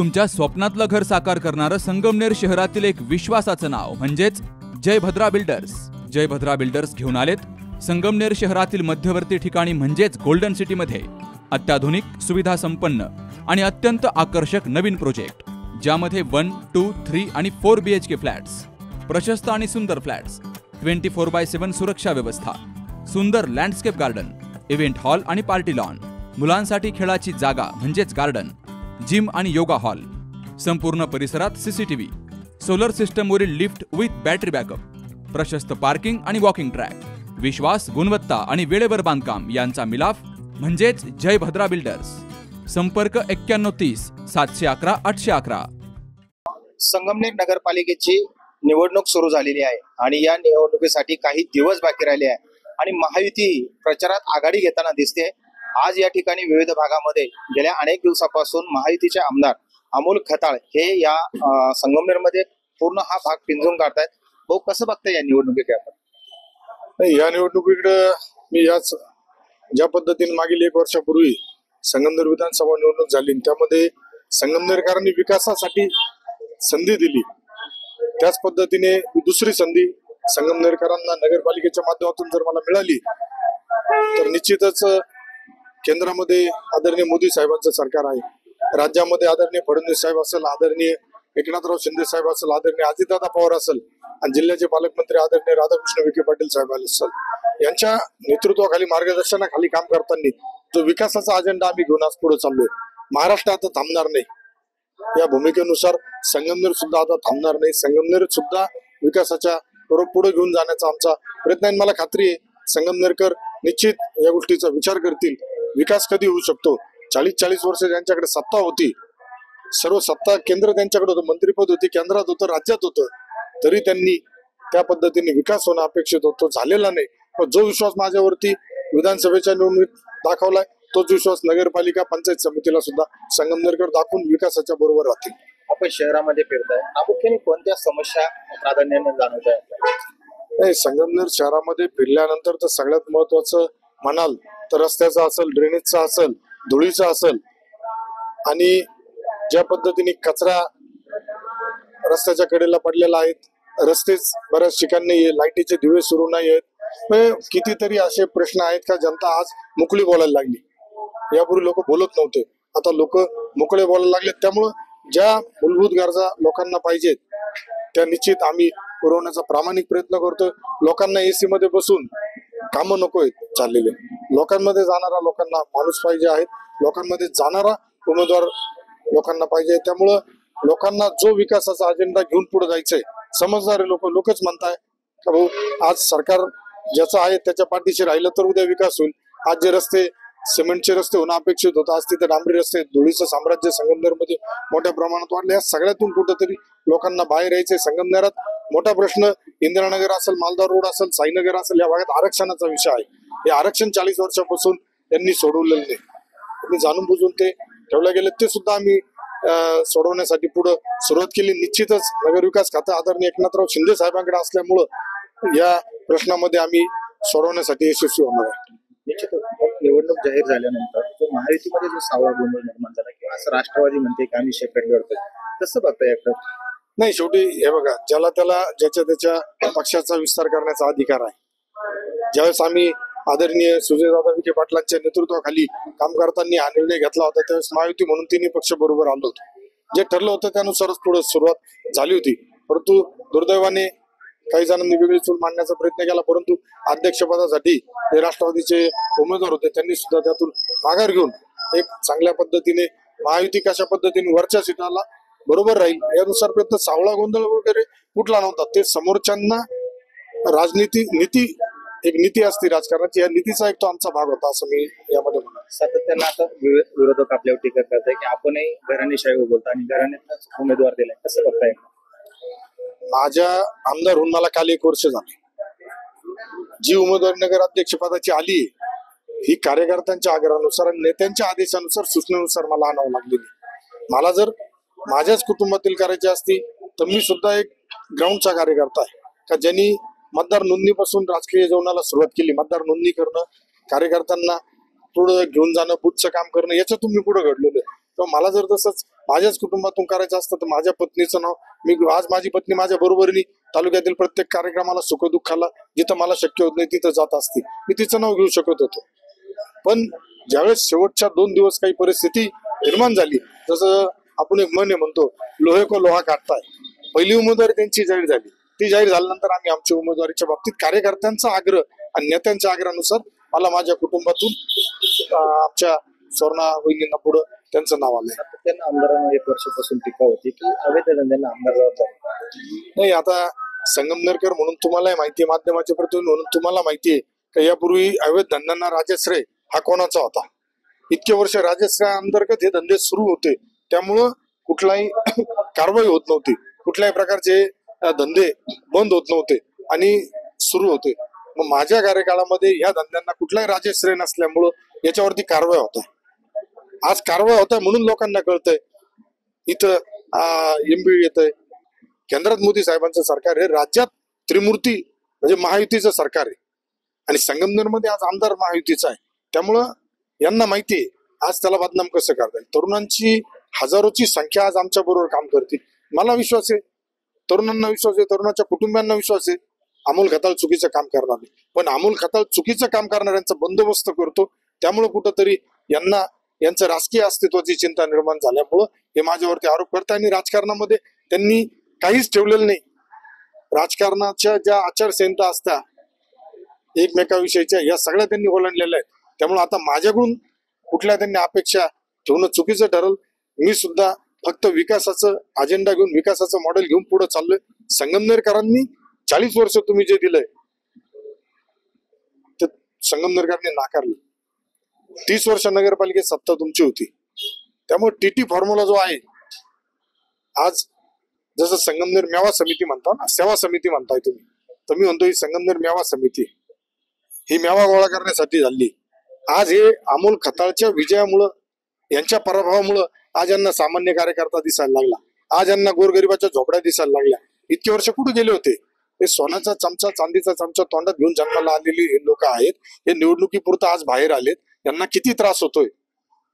तुमच्या स्वप्नातलं घर साकार करणारं संगमनेर शहरातील एक विश्वासाचं नाव म्हणजेच जय भद्रा बिल्डर्स. जय भद्रा बिल्डर्स घेऊन आलेत संगमनेर शहरातील मध्यवर्ती ठिकाणी म्हणजेच गोल्डन सिटीमध्ये अत्याधुनिक सुविधा संपन्न आणि अत्यंत आकर्षक नवीन प्रोजेक्ट, ज्यामध्ये 1, 2, 3 आणि 4 BHK फ्लॅट्स, प्रशस्त आणि सुंदर फ्लॅट्स, 24/7 सुरक्षा व्यवस्था, सुंदर लँडस्केप गार्डन, इव्हेंट हॉल आणि पार्टी लॉन, मुलांसाठी खेळाची जागा म्हणजेच गार्डन, जिम आणि योगा हॉल, संपूर्ण परिसरात CCTV, सोलर सिस्टमवरील लिफ्ट विथ बॅटरी बॅकअप, प्रशस्त पार्किंग आणि वॉकिंग ट्रॅक, विश्वास, गुणवत्ता आणि वेळेवर बांधकाम यांचा मिलाफ म्हणजेच जय भद्रा बिल्डर्स. संपर्क 9130 711 811. संगमनेर नगरपालिकेची निवडणूक सुरू झालेली आहे आणि या निवडणुकीसाठी काही दिवस बाकी राहिले आहे आणि महायुती प्रचारात आघाडी घेताना दिसते. आज या ठिकाणी विविध भागामध्ये गेल्या अनेक दिवसापासून महायुतीचे आमदार अमोल खताळ हे या संगमनेरमध्ये पूर्ण हा भाग पिंजून काढतायत. भाऊ, कसं बघताय या निवडणुकीकडे आपण? या निवडणुकीकडे मी याच ज्या पद्धतीने मागील 1 वर्षापूर्वी संगमनेर विधानसभा निवडणूक झाली त्यामध्ये संगमनेरकरांनी विकासासाठी संधी दिली, त्याच पद्धतीने दुसरी संधी संगमनेरकरांना नगरपालिकेच्या माध्यमातून जर मला मिळाली तर निश्चितच केंद्रामध्ये आदरणीय मोदी साहेबांचं सरकार आहे, राज्यामध्ये आदरणीय फडणवीस साहेब असेल, आदरणीय एकनाथराव शिंदे साहेब असेल, आदरणीय अजितदादा पवार असेल आणि जिल्ह्याचे पालकमंत्री आदरणीय राधाकृष्ण विखे पाटील साहेब असेल, यांच्या नेतृत्वाखाली मार्गदर्शनाखाली काम करताना जो विकासाचा अजेंडा आम्ही घेऊन आज पुढे चाललोय. महाराष्ट्र आता थांबणार नाही, या भूमिकेनुसार संगमनेर सुद्धा आता थांबणार नाही. संगमनेर सुद्धा विकासाच्या बरोबर पुढे घेऊन जाण्याचा आमचा प्रयत्न आहे. मला खात्री आहे संगमनेरकर निश्चित या गोष्टीचा विचार करतील. विकास कधी होऊ शकतो? 40 वर्ष ज्यांच्याकडे सत्ता होती, सर्व सत्ता केंद्र त्यांच्याकडे होतं, मंत्रिपद होती, केंद्रात होतं, राज्यात होतं, तरी त्यांनी त्या पद्धतीने विकास होणं अपेक्षित होतो, झालेला नाही. पण जो विश्वास माझ्यावरती विधानसभेच्या निवडणुकीत दाखवलाय तोच विश्वास नगरपालिका पंचायत समितीला सुद्धा संगमनेरकर दाखवून विकासाच्या बरोबर राहतील. आपण शहरामध्ये फिरताय, प्रामुख्याने कोणत्या समस्या प्राधान्याने जाणवत आहे? संगमनेर शहरामध्ये फिरल्यानंतर तर सगळ्यात महत्वाचं म्हणाल तर रस्त्याचा असेल, ड्रेनेजचा असेल, धुळीचा असेल आणि ज्या पद्धतीने कचरा रस्त्याच्या कडेला पडलेला आहे, रस्तेच बऱ्याच ठिकाणी लाईटीचे दिवे सुरू नाही आहेत. कितीतरी असे प्रश्न आहेत का जनता आज मोकळी बोलायला लागली. यापूर्वी लोक बोलत नव्हते, आता लोक मोकळे बोलायला लागले. त्यामुळं ज्या मूलभूत गरजा लोकांना पाहिजेत त्या निश्चित आम्ही पुरवण्याचा प्रामाणिक प्रयत्न करतोय. लोकांना AC मध्ये बसून कामं नको आहेत चाललेले, लोकांमध्ये जाणारा लोकांना माणूस पाहिजे आहे, लोकांमध्ये जाणारा उमेदवार लोकांना पाहिजे. त्यामुळं लोकांना जो विकासाचा अजेंडा घेऊन पुढे जायचंय, समजणारे लोकच म्हणताय का भाऊ आज सरकार ज्याचं आहे त्याच्या पाठीशी राहिलं तर उद्या विकास होईल. आज जे रस्ते सिमेंटचे रस्ते होणं अपेक्षित होतं, आज तिथे डांबरी रस्ते, धुळीचं साम्राज्य संगमनेरमध्ये मोठ्या प्रमाणात वाढले. या सगळ्यातून कुठेतरी लोकांना बाहेर यायचे. संगमनेरात मोठा प्रश्न इंदिरानगर असेल, मालदार रोड असेल, साईनगर असेल, या भागात आरक्षणाचा विषय आहे. हे आरक्षण 40 वर्षापासून त्यांनी सोडवलेलं नाही, त्यांनी जाणून बुजून ते ठेवले गेले. ते सुद्धा आम्ही सोडवण्यासाठी पुढे सुरुवात केली. निश्चितच नगरविकास खातं आदरणीय एकनाथराव शिंदे साहेबांकडे असल्यामुळं या प्रश्नामध्ये आम्ही सोडवण्यासाठी यशस्वी होणार आहे. निश्चितच निवडणूक जाहीर झाल्यानंतर जो महायुतीमध्ये जो सावळा गोंधळ निर्माण झाला किंवा असं राष्ट्रवादी म्हणते की आम्ही सेपरेट लढतोय, कसं बघताय? नाही, शेवटी हे बघा, ज्याला त्याला ज्याच्या त्याच्या पक्षाचा विस्तार करण्याचा अधिकार आहे. ज्यावेळेस आम्ही आदरणीय सुजयदादा विखे पाटलांच्या नेतृत्वाखाली काम करताना हा निर्णय घेतला होता त्यावेळेस महायुती म्हणून तिन्ही पक्ष बरोबर आलो होतो. जे ठरलं होतं त्यानुसारच पुढे सुरुवात झाली होती. परंतु दुर्दैवाने काही जणांनी वेगळी चूल मांडण्याचा प्रयत्न केला, परंतु अध्यक्षपदासाठी जे राष्ट्रवादीचे उमेदवार होते त्यांनी सुद्धा त्यातून माघार घेऊन एक चांगल्या पद्धतीने महायुती कशा पद्धतीने वरच्या सीटाला बरोबर राहील यानुसार प्रयत्न. सावळा गोंधळ वगैरे कुठला नव्हता. ते समोरच्यांना एक नीती असते राजकारणाची, या नीतीचा एक तो आमचा भाग होता असं मी यामध्ये म्हणतो. सातत्यानं आता विरोधक आपल्यावर टीका करताय की आपणही घराणेशाही बोलतो आणि घराण्यातच उमेदवार दिलाय, कसं बघताय? माझ्या आमदार होऊन मला काल 1 वर्ष झाले. जी उमेदवारी नगराध्यक्ष पदाची आली ही कार्यकर्त्यांच्या आग्रहानुसार आणि नेत्यांच्या आदेशानुसार, सूचनेनुसार मला आणावं लागलेली. मला जर माझ्याच कुटुंबातील करायची असती तर मी सुद्धा एक ग्राउंडचा कार्यकर्ता आहे का ज्यांनी मतदार नोंदणीपासून राजकीय जीवनाला सुरुवात केली. मतदार नोंदणी करणं, कार्यकर्त्यांना पुढे घेऊन जाणं, बुथचं काम करणं, याच्यातून मी पुढे घडलेलो आहे. तर मला जर तसंच माझ्याच कुटुंबातून करायचं असतं तर माझ्या पत्नीचं नाव मी आज माझी पत्नी माझ्या बरोबरीने तालुक्यातील प्रत्येक कार्यक्रमाला सुखदुःखाला जिथं मला शक्य होत नाही तिथं जात असते, मी तिचं नाव घेऊ शकत होतो. पण ज्यावेळेस शेवटच्या 2 दिवस काही परिस्थिती निर्माण झाली, जसं आपण एक म्हण म्हणतो, लोहे को लोहा काटताय, पहिली उमेदवारी त्यांची जाहीर झाली. ती जाहीर झाल्यानंतर आम्ही आमच्या उमेदवारीच्या बाबतीत कार्यकर्त्यांचा आग्रह आणि नेत्यांच्या आग्रहानुसार मला माझ्या कुटुंबातून आमच्या स्वर्णा वहिनींना पुढं त्यांचं नाव आलंय. त्यांना आमदारांना 1 वर्षापासून टीका होती की अवैध धंद्यांना आमदार जबाबदार नाही. आता संगमनेरकर म्हणून तुम्हालाही माहितीये, माध्यमाचे प्रतिनिधी म्हणून तुम्हाला माहितीये की यापूर्वी अवैध धंद्यांना राजश्रय हा कोणाचा होता. इतके वर्ष राजश्रय अंतर्गत हे धंदे सुरू होते, त्यामुळं कुठलाही कारवाई होत नव्हती, कुठल्याही प्रकारचे धंदे बंद होत नव्हते आणि सुरू होते. मग माझ्या कार्यकाळामध्ये या धंद्यांना कुठलाही राजश्रय नसल्यामुळं याच्यावरती कारवाई होत आहे. आज कारवाई होत आहे म्हणून लोकांना कळतंय इथं एमबी येत आहे. केंद्रात मोदी साहेबांचं सरकार आहे, राज्यात त्रिमूर्ती म्हणजे महायुतीचं सरकार आहे आणि संगमनेरमध्ये आज आमदार महायुतीचा आहे. त्यामुळं यांना माहिती आहे आज त्याला बदनाम कसं करताय. तरुणांची हजारोची संख्या आज आमच्या बरोबर काम करते. मला विश्वास आहे, तरुणांना विश्वास आहे, तरुणाच्या कुटुंबियांना विश्वास आहे. अमोल खताळ चुकीचं काम करणार नाही, पण अमोल खताळ चुकीचं काम करणाऱ्यांचा बंदोबस्त करतो. त्यामुळे कुठंतरी यांना यांचं राजकीय अस्तित्वाची चिंता निर्माण झाल्यामुळं हे माझ्यावरती आरोप करतात आणि राजकारणामध्ये त्यांनी काहीच ठेवलेलं नाही. राजकारणाच्या ज्या आचारसंहिता असतात एकमेकाविषयीच्या या सगळ्या त्यांनी ओलांडलेल्या आहेत. त्यामुळे आता माझ्याकडून कुठल्या त्यांनी अपेक्षा ठेवणं चुकीचं ठरल. मी सुद्धा फक्त विकासाचं अजेंडा घेऊन विकासाचं मॉडेल घेऊन पुढे चाललोय. संगमनेरकरांनी 40 वर्ष तुम्ही जे दिलंय ते संगमनेरकरांनी नाकारलं. 30 वर्ष नगरपालिकेत सत्ता तुमची होती, त्यामुळे टीटी फॉर्म्युला जो आहे आज जसं संगमनेर मेवा समिती म्हणता ना, सेवा समिती म्हणताय तुम्ही, तर मी म्हणतो ही संगमनेर मेवा समिती ही मेवा गोळा करण्यासाठी झाली. आज हे अमोल खताळच्या विजयामुळं यांच्या पराभवामुळं आज यांना सामान्य कार्यकर्ता दिसायला लागला, आज यांना गोरगरिबाच्या झोपड्या दिसायला लागल्या. इतके वर्ष कुठे गेले होते? हे सोन्याचा चमचा चांदीचा चमचा तोंडात घेऊन जन्माला आलेली हे लोक आहेत. हे निवडणुकीपुरतं आज बाहेर आलेत. यांना किती त्रास होतोय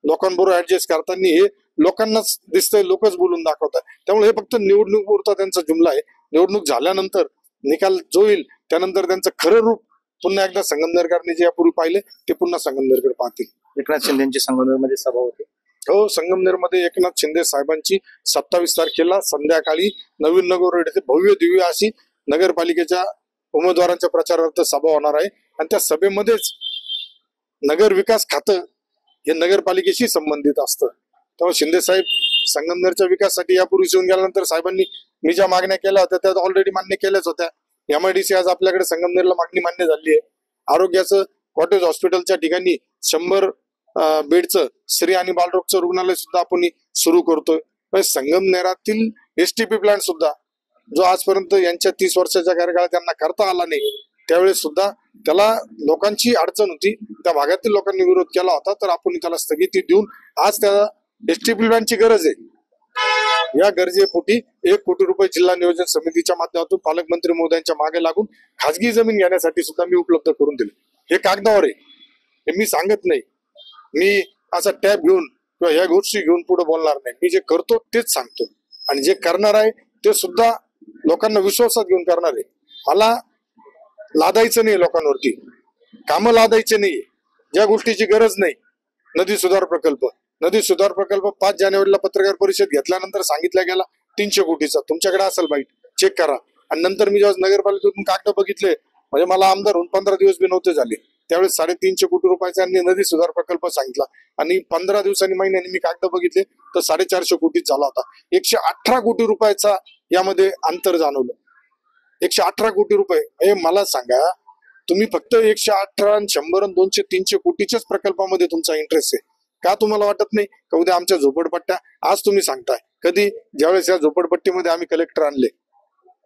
लोकांबरोबर ऍडजस्ट करताना, हे लोकांनाच दिसतंय, लोकच बोलून दाखवतात. त्यामुळे हे फक्त निवडणुकीपुरता त्यांचा जुमला आहे. निवडणूक झाल्यानंतर निकाल जो येईल त्यानंतर त्यांचं खरं रूप पुन्हा एकदा संगमनेरकरांनी जे यापूर्वी पाहिले ते पुन्हा संगमनेरकर पाहतील. एकनाथ शिंदेची संगमनेरमध्ये सभा होती. हो, संगमनेरमध्ये एकनाथ शिंदे साहेबांची 27 तारखेला संध्याकाळी नवीन नगर रोड येथे भव्य दिव्य अशी नगरपालिकेच्या उमेदवारांच्या प्रचारार्थ सभा होणार आहे आणि त्या सभेमध्येच नगर विकास खातं हे नगरपालिकेशी संबंधित असतं. त्यामुळे शिंदे साहेब संगमनेरच्या विकासासाठी यापूर्वी येऊन गेल्यानंतर साहेबांनी मी ज्या मागण्या केल्या होत्या त्या ऑलरेडी मान्य केल्याच होत्या. MIDC आज आपल्याकडे संगमनेरला मागणी मान्य झाली आहे. आरोग्याचं कॉटेज हॉस्पिटलच्या ठिकाणी 100 बेडचं स्त्री आणि बालरोगचं रुग्णालय सुद्धा आपण सुरू करतोय. संगमनेरातील STP प्लांट सुद्धा जो आजपर्यंत यांच्या 30 वर्षाच्या कार्यकाळात त्यांना करता आला नाही, त्यावेळेस सुद्धा त्याला लोकांची अडचण होती, त्या भागातील लोकांनी विरोध केला होता, तर आपण त्याला स्थगिती देऊन आज त्या STP प्लांटची गरज आहे. या गरजेपोटी 1 कोटी रुपये जिल्हा नियोजन समितीच्या माध्यमातून पालकमंत्री महोदयांच्या मागे लागून खाजगी जमीन घेण्यासाठी सुद्धा मी उपलब्ध करून दिले. हे कागदावर आहे, हे मी सांगत नाही. मी असा टॅब घेऊन किंवा ह्या गोष्टी घेऊन पुढे बोलणार नाही. मी जे करतो तेच सांगतो आणि जे करणार आहे ते सुद्धा लोकांना विश्वासात घेऊन करणार आहे. मला लादायचं नाही, लोकांवरती कामं लादायचे नाही. ज्या गोष्टीची गरज नाही, नदी सुधार प्रकल्प 5 जानेवारीला पत्रकार परिषद घेतल्यानंतर सांगितल्या गेला 300 कोटीचा. तुमच्याकडे असेल बाईट, चेक करा. आणि नंतर मी जेव्हा नगरपालिकेतून कागद बघितले, म्हणजे मला आमदार होऊन 15 दिवस बी नव्हते झाले, त्यावेळेस 350 कोटी रुपयाचा नदी सुधार प्रकल्प सांगितला आणि 15 दिवसांनी महिन्याने मी कागद बघितले तर 450 कोटीच झाला होता. 118 कोटी रुपयाचा यामध्ये अंतर जाणवलं. 118 कोटी रुपये. हे मला सांगा, तुम्ही फक्त 118, 100, 200, 300 कोटीच्याच प्रकल्पामध्ये तुमचा इंटरेस्ट आहे का? तुम्हाला वाटत नाही का उद्या आमच्या झोपडपट्ट्या, आज तुम्ही सांगताय कधी, ज्यावेळेस या झोपडपट्टीमध्ये आम्ही कलेक्टर आणले,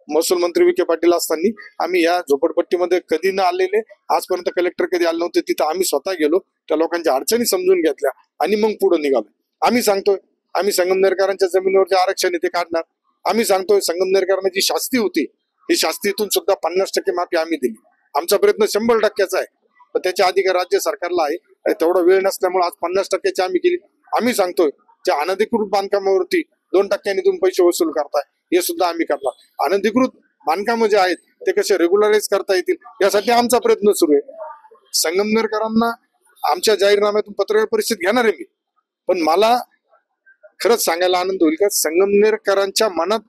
महसूल मंत्री विखे पाटील असताना आम्ही या झोपडपट्टीमध्ये कधी न आलेले, आजपर्यंत कलेक्टर कधी आले नव्हते. तिथं आम्ही स्वतः गेलो, त्या लोकांच्या अडचणी समजून घेतल्या आणि मग पुढे निघालो. आम्ही सांगतोय आम्ही संगमनेरकरांच्या जमिनीवर जे आरक्षण आहे ते काढणार. आम्ही सांगतोय संगमनेरकरांना जी शास्ती होती, ही शास्तीतून सुद्धा 50% माफी आम्ही दिली. आमचा प्रयत्न 100% आहे, पण त्याचे अधिकार राज्य सरकारला आहे. तेवढा वेळ नसल्यामुळे आज 50%ची आम्ही केली. आम्ही सांगतोय ज्या अनधिकृत बांधकामावरती 2% तुम्ही पैसे वसूल करताय, हे सुद्धा आम्ही करणार. अनधिकृत बांधकाम जे आहेत ते कसे रेग्युलराईज करता येतील यासाठी आमचा प्रयत्न सुरू आहे. संगमनेरकरांना आमच्या जाहीरनाम्यातून पत्रकार परिषद घेणार आहे मी, पण मला खरंच सांगायला आनंद होईल का संगमनेरकरांच्या मनात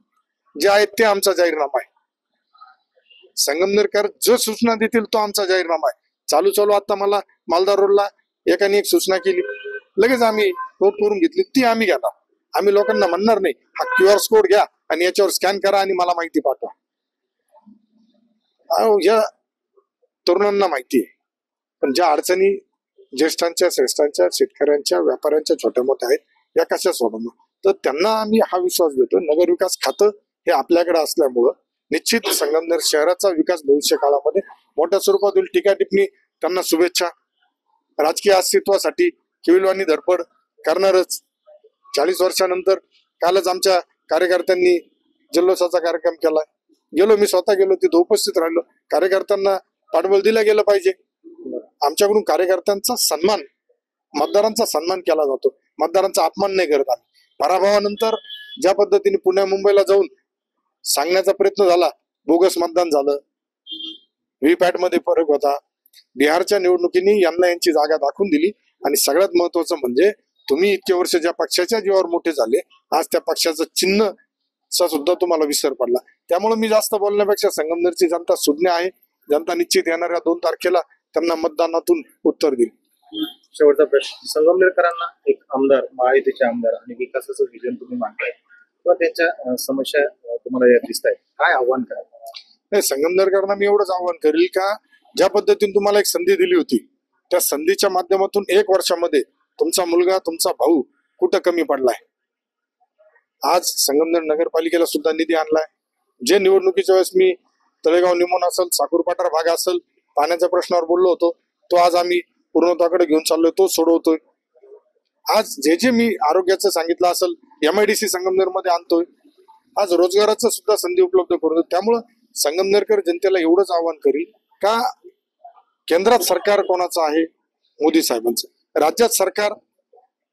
जे आहेत ते आमचा जाहीरनामा आहे. संगमनेरकर जो सूचना देतील तो आमचा जाहीरनामा आहे. चालू आता मला मालदार रोडला एकाने एक सूचना केली, लगेच आम्ही नोट करून घेतली, ती आम्ही घेणार. आम्ही लोकांना म्हणणार नाही हा QR कोड घ्या आणि याच्यावर स्कॅन करा आणि मला माहिती पाठवा. या तरुणांना माहिती आहे, पण ज्या अडचणी ज्येष्ठांच्या, श्रेष्ठांच्या, शेतकऱ्यांच्या, व्यापाऱ्यांच्या छोट्या मोठ्या आहेत या कशा सोडवणार, तर त्यांना आम्ही हा विश्वास देतो. नगरविकास खातं हे आपल्याकडे असल्यामुळं निश्चित संगमनेर शहराचा विकास भविष्य काळामध्ये मोठ्या स्वरूपात होईल. टीका टिप्पणी त्यांना शुभेच्छा. राजकीय अस्तित्वासाठी केविलवाणी धडपड करणारच. 40 वर्षानंतर कालच आमच्या कार्यकर्त्यांनी जल्लोषाचा कार्यक्रम केलाय. गेलो, मी स्वतः गेलो, तिथं उपस्थित राहिलो. कार्यकर्त्यांना पाठबळ दिलं गेलं पाहिजे. आमच्याकडून कार्यकर्त्यांचा सन्मान, मतदारांचा सन्मान केला जातो. मतदारांचा अपमान नाही करत आम्ही. पराभवानंतर ज्या पद्धतीने पुण्या मुंबईला जाऊन सांगण्याचा प्रयत्न झाला, बोगस मतदान झालं, व्हीपॅट मध्ये फरक होता, बिहारच्या निवडणुकीने यांना यांची जागा दाखवून दिली. आणि सगळ्यात महत्वाचं म्हणजे तुम्ही इतके वर्ष ज्या पक्षाच्या जीवावर मोठे झाले, आज त्या पक्षाचं चिन्हचा सुद्धा तुम्हाला विसर पडला. त्यामुळे मी जास्त बोलण्यापेक्षा संगमनेरची जनता सुज्ञ आहे. जनता निश्चित येणाऱ्या 2 तारखेला त्यांना मतदानातून उत्तर देईल. शेवटचा प्रश्न, संगमनेरकरांना एक आमदार, महायुतीचे आमदार आणि विकासाचं विजन तुम्ही मांडताय किंवा त्यांच्या समस्या तुम्हाला यात दिसत आहेत, काय आव्हान कराल? नाही, संगमनेरकरांना मी एवढंच आव्हान करेल का ज्या पद्धतीने तुम्हाला एक संधी दिली होती, त्या संधीच्या माध्यमातून 1 वर्षामध्ये तुमचा मुलगा, तुमचा भाऊ कुठं कमी पडलाय. आज संगमनेर नगरपालिकेला सुद्धा निधी आणलाय. जे निवडणुकीच्या वेळेस मी तळेगाव निमोन असेल, साकूरपाटार भाग असेल, पाण्याच्या प्रश्नावर बोललो होतो, तो आज आम्ही पूर्णत्वाकडे घेऊन चाललोय, तो सोडवतोय. आज जे मी आरोग्याचं सांगितलं असेल, MIDC संगमनेर मध्ये आणतोय. आज रोजगाराचं सुद्धा संधी उपलब्ध करतोय. त्यामुळं संगमनेरकर जनतेला एवढंच आवाहन करील का केंद्रात सरकार कोणाचं आहे? मोदी साहेबांचं. राज्यात सरकार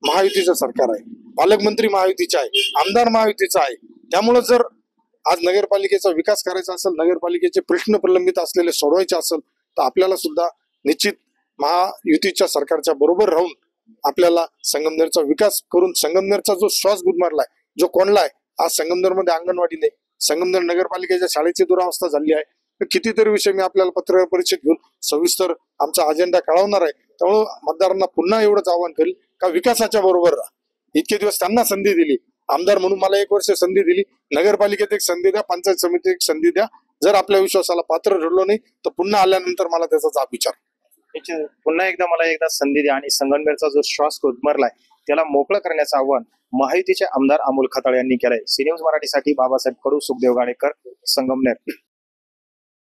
महायुतीचं सरकार आहे, पालकमंत्री महायुतीचे आहे, आमदार महायुतीचा आहे. त्यामुळे जर आज नगरपालिकेचा विकास करायचा असेल, नगरपालिकेचे प्रश्न प्रलंबित असलेले सोडवायचे असेल, तर आपल्याला सुद्धा निश्चित महायुतीच्या सरकारच्या बरोबर राहून आपल्याला संगमनेरचा विकास करून संगमनेरचा जो श्वास गुदमारलाय, जो कोंडलाय, आज संगमनेरमध्ये अंगणवाडी नाही, संगमनेर नगरपालिकेच्या शाळेची दुरावस्था झाली आहे. कितीतरी विषय मी आपल्याला पत्रकार परिषद घेऊन सविस्तर आमचा अजेंडा कळवणार आहे. त्यामुळे मतदारांना पुन्हा एवढंच आवाहन करेल का विकासाच्या बरोबर राहा. इतके दिवस त्यांना संधी दिली, आमदार म्हणून मला 1 वर्ष संधी दिली, नगरपालिकेत एक संधी द्या, पंचायत समितीत एक संधी द्या. जर आपल्या विश्वासाला पात्र ठरलो नाही तर पुन्हा आल्यानंतर मला त्याचा जाब विचार. पुन्हा एकदा संधी द्या आणि संगमनेरचा जो श्वास गुदमरलाय त्याला मोकळं करण्याचं आव्हान महायुतीचे आमदार अमोल खताळ यांनी केलंय. सी न्यूज मराठीसाठी बाबासाहेब कडू, सुखदेव गाडेकर, संगमनेर.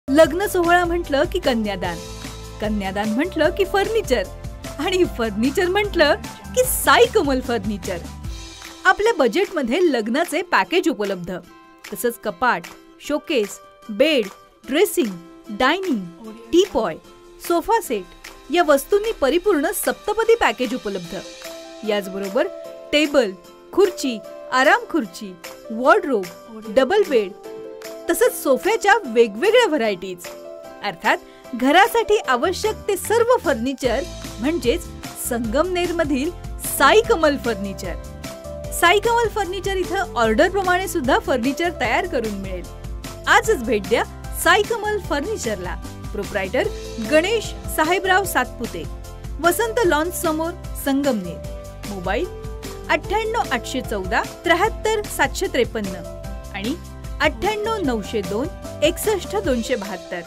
लग्न सोहळा म्हटलं की कन्यादान, कन्यादान म्हटलं की फर्निचर आणि फर्निचर म्हटलं की साई कमल फर्निचर. आपल्या बजेटमध्ये लग्नाचे पॅकेज उपलब्ध, तसंच कपाट, showcase, bed, dressing, dining, teapoy, sofa set या वस्तूंनी परिपूर्ण सप्तपदी पॅकेज उपलब्ध. याचबरोबर टेबल, खुर्ची, आराम खुर्ची, वॉर्डरोब, डबल बेड तसंच सोफ्याच्या वेगवेगळ्या व्हरायटीज. अर्थात घरासाठी आवश्यक ते सर्व फर्निचर म्हणजेच संगमनेर मधील साई कमल फर्निचर. साई कमल फर्निचर इथं ऑर्डर प्रमाणे सुद्धा फर्निचर तयार करून मिळेल. आजच भेट द्या साई कमल फर्निचरला. प्रोप्रायटर गणेश साहेबराव सातपुते, वसंत लॉन्स समोर, संगमनेर. मोबाईल 98 814 73 753 आणि 98 902 61 272.